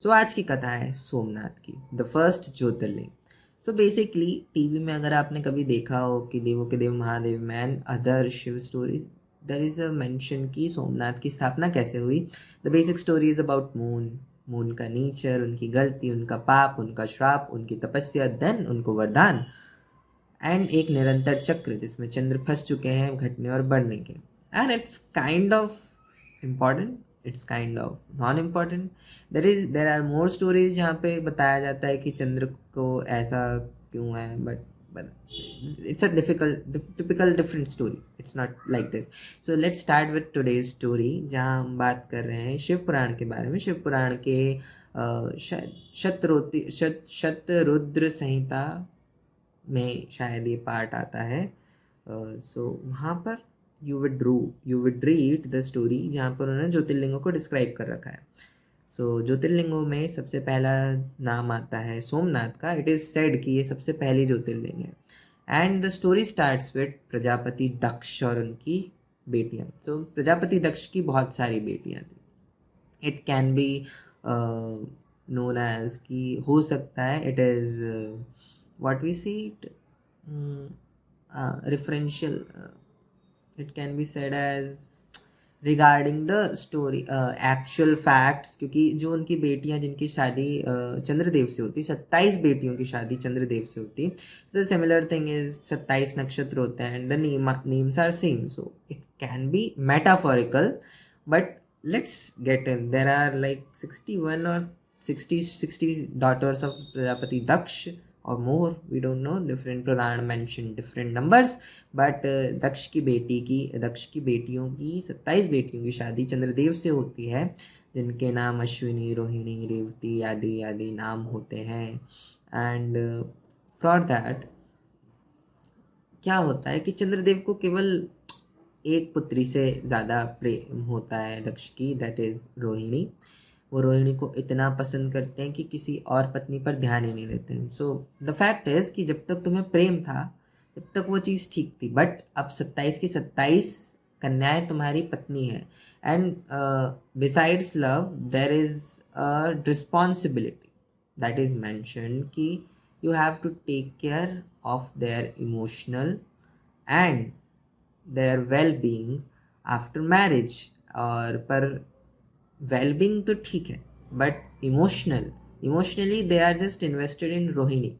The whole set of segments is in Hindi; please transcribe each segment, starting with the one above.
सो आज की कथा है सोमनाथ की, the first jyotirlinga. So basically TV में अगर आपने कभी देखा हो कि देवों के देव महादेव मैन other Shiv stories, there is a mention कि सोमनाथ की स्थापना कैसे हुई। The basic story is about moon, moon का नेचर, उनकी गलती, उनका पाप, उनका श्राप, उनकी तपस्या, देन उनको वरदान, एंड एक निरंतर चक्र जिसमें चंद्र फंस चुके हैं घटने और बढ़ने के। And it's kind of important, it's kind of non important. There are more stories जहाँ पे बताया जाता है कि चंद्र को ऐसा क्यों है, but it's a difficult typical different story, it's not like this. So let's start with today's story जहाँ हम बात कर रहे हैं शिव पुराण के बारे में। शिव पुराण के शतरुद्र संहिता में शायद ये पार्ट आता है। सो वहाँ पर you would read the story जहाँ पर उन्होंने ज्योतिर्लिंगों को डिस्क्राइब कर रखा है। सो ज्योतिर्लिंगों में सबसे पहला नाम आता है सोमनाथ का। इट इज़ सेड कि ये सबसे पहली ज्योतिर्लिंग है। And the story starts with Prajapati Daksh और उनकी बेटियां। सो प्रजापति दक्ष की बहुत सारी बेटियां थी। It can be known as कि हो सकता है it is what we see it referential, it can be said as regarding the story actual facts, क्योंकि जो उनकी बेटियां जिनकी शादी चंद्रदेव से होती, 27 बेटियों की शादी चंद्रदेव से होती। द सिमिलर थिंग इज 27 नक्षत्र होते हैं and the names are same, so it can be metaphorical, but let's get in. There are like 61 और 60 daughters of Prajapati Daksha or more, we don't know, different Purana mention different numbers, but दक्ष की बेटियों की 27 बेटियों की शादी चंद्रदेव से होती है, जिनके नाम अश्विनी, रोहिणी, रेवती आदि आदि नाम होते हैं। एंड फॉर दैट क्या होता है कि चंद्रदेव को केवल एक पुत्री से ज़्यादा प्रेम होता है दक्ष की, दैट इज़ रोहिणी। वो रोहिणी को इतना पसंद करते हैं कि किसी और पत्नी पर ध्यान ही नहीं देते हैं। सो द फैक्ट इज़ कि जब तक तुम्हें प्रेम था तब तक वो चीज़ ठीक थी, बट अब 27 की 27 कन्याएं तुम्हारी पत्नी है। And besides love there is a responsibility that is mention कि you have to take care of their emotional and their well being after marriage. और पर वेलबींग तो ठीक है, but emotionally they are just invested in Rohini,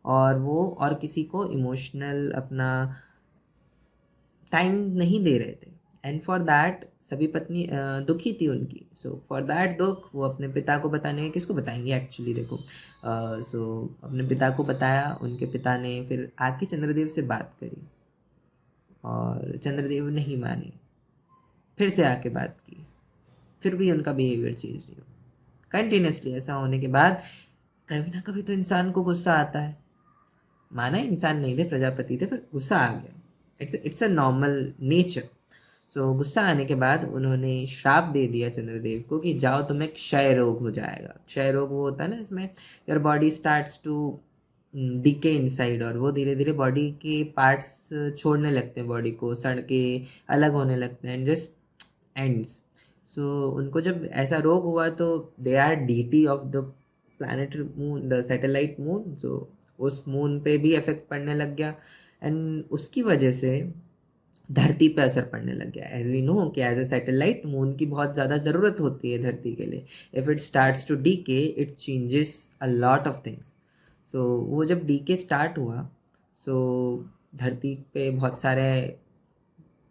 और वो और किसी को इमोशनल अपना टाइम नहीं दे रहे थे। एंड फॉर दैट सभी पत्नी दुखी थी उनकी। सो फॉर दैट दुख वो अपने पिता को बताने, किसको बताएंगे एक्चुअली, देखो सो अपने पिता को बताया। उनके पिता ने फिर आके चंद्रदेव से बात करी और चंद्रदेव नहीं माने, फिर से आके बात की, फिर भी उनका बिहेवियर चेंज नहीं हुआ। कंटिन्यूसली ऐसा होने के बाद कभी ना कभी तो इंसान को गुस्सा आता है। माना इंसान नहीं थे, प्रजापति थे, पर गुस्सा आ गया। It's a normal nature. So गुस्सा आने के बाद उन्होंने श्राप दे दिया चंद्रदेव को कि जाओ तुम्हें क्षय रोग हो जाएगा। क्षय रोग वो होता है ना, इसमें your body starts to decay inside, और वो धीरे धीरे बॉडी के पार्ट्स छोड़ने लगते हैं, बॉडी को सड़ के अलग होने लगते हैं, एंड जस्ट एंड्स। सो उनको जब ऐसा रोग हुआ तो they are deity of the planet moon, the satellite moon. So उस मून पे भी इफेक्ट पड़ने लग गया, एंड उसकी वजह से धरती पे असर पड़ने लग गया। एज वी नो कि एज अ सैटेलाइट मून की बहुत ज़्यादा ज़रूरत होती है धरती के लिए। If it starts to decay it changes a lot of things. So वो जब डीके स्टार्ट हुआ, सो धरती पे बहुत सारे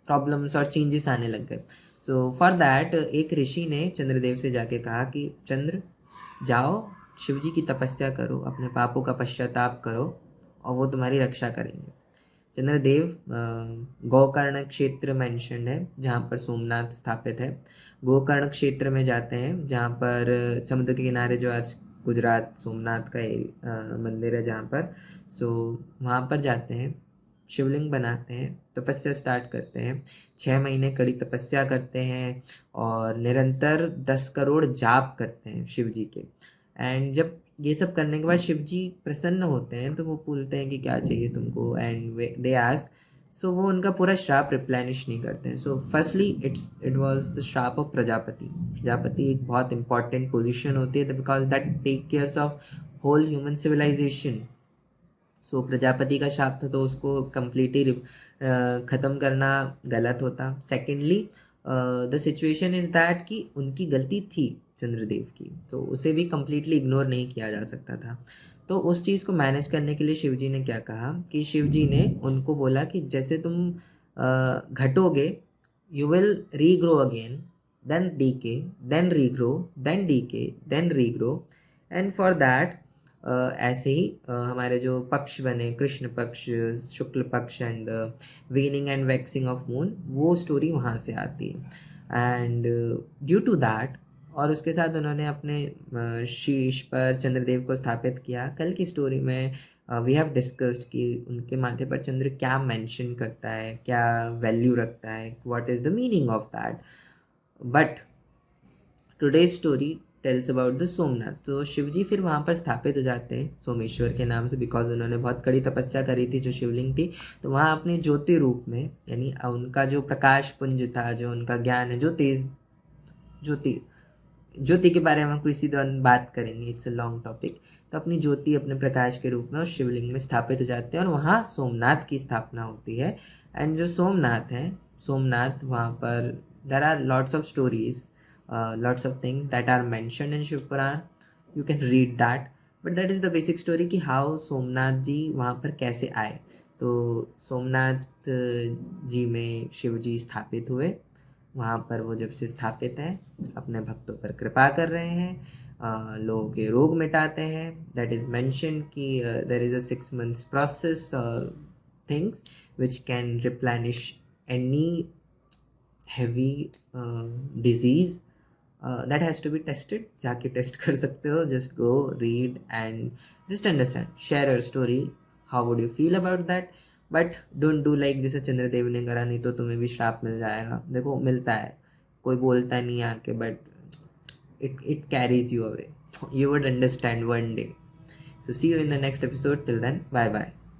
प्रॉब्लम्स और चेंजेस आने लग गए। सो फॉर दैट एक ऋषि ने चंद्रदेव से जाके कहा कि चंद्र जाओ शिव जी की तपस्या करो, अपने पापों का पश्चाताप करो, और वो तुम्हारी रक्षा करेंगे। चंद्रदेव गोकर्ण क्षेत्र मेंशन्ड है जहाँ पर सोमनाथ स्थापित है। गोकर्ण क्षेत्र में जाते हैं जहाँ पर समुद्र के किनारे, जो आज गुजरात सोमनाथ का मंदिर है जहाँ पर, सो वहाँ पर जाते हैं, शिवलिंग बनाते हैं, तपस्या स्टार्ट करते हैं। 6 महीने कड़ी तपस्या करते हैं और निरंतर 10 करोड़ जाप करते हैं शिव जी के। एंड जब ये सब करने के बाद शिव जी प्रसन्न होते हैं तो वो पूछते हैं कि क्या चाहिए तुमको, एंड दे आस्क सो वो उनका पूरा श्राप रिप्लेनिश नहीं करते हैं. So firstly it was the श्राप ऑफ प्रजापति. प्रजापति एक बहुत इंपॉर्टेंट पोजीशन होती है because that take cares of whole human civilization. So Prajapati का श्राप था तो उसको कम्प्लीटली ख़त्म करना गलत होता. Secondly the situation is that कि उनकी गलती थी चंद्रदेव की, तो उसे भी कम्प्लीटली इग्नोर नहीं किया जा सकता था. तो उस चीज़ को मैनेज करने के लिए शिवजी ने क्या कहा कि शिवजी ने उनको बोला कि जैसे तुम घटोगे, you will regrow again, then decay, then regrow, then decay, then regrow. And for that ऐसे ही हमारे जो पक्ष बने, कृष्ण पक्ष, शुक्ल पक्ष and weaning and waxing of moon, वो स्टोरी वहाँ से आती है. एंड ड्यू टू दैट, और उसके साथ उन्होंने अपने शीश पर चंद्रदेव को स्थापित किया. कल की स्टोरी में वी हैव डिस्कस्ड कि उनके माथे पर चंद्र क्या मेंशन करता है, क्या वैल्यू रखता है, what is the meaning of that. But today's story tells about the Somnath. तो शिवजी फिर वहाँ पर स्थापित हो जाते हैं सोमेश्वर के नाम से, बिकॉज उन्होंने बहुत कड़ी तपस्या करी थी जो शिवलिंग थी. तो वहाँ अपने ज्योति रूप में, यानी उनका जो प्रकाश पुंज था, जो उनका ज्ञान है, जो तेज ज्योति के बारे में हम किसी दिन बात करेंगे, इट्स अ लॉन्ग टॉपिक. तो अपनी ज्योति अपने प्रकाश के रूप में उस शिवलिंग में स्थापित हो जाते हैं और वहाँ सोमनाथ की स्थापना होती है. एंड जो सोमनाथ हैं, सोमनाथ वहाँ पर there are lots of stories, lots of things that are mentioned in Shiv Puran. You can read that, but that is the basic story कि how सोमनाथ जी वहाँ पर कैसे आए. तो सोमनाथ जी में शिव जी स्थापित हुए. वहाँ पर वो जब से स्थापित हैं, अपने भक्तों पर कृपा कर रहे हैं, लोगों के रोग मिटाते हैं. दैट इज़ मैंशन कि there is a 6 months process और things which can replenish any heavy disease. That has to be tested. जाके टेस्ट कर सकते हो. Just go read and just understand, share your story, how would you feel about that. But don't do like जैसे चंद्रदेव ने करा, नहीं तो तुम्हें भी श्राप मिल जाएगा. देखो मिलता है, कोई बोलता नहीं आके, but it carries you away. You would understand one day. So see you in the next episode. Till then, bye bye.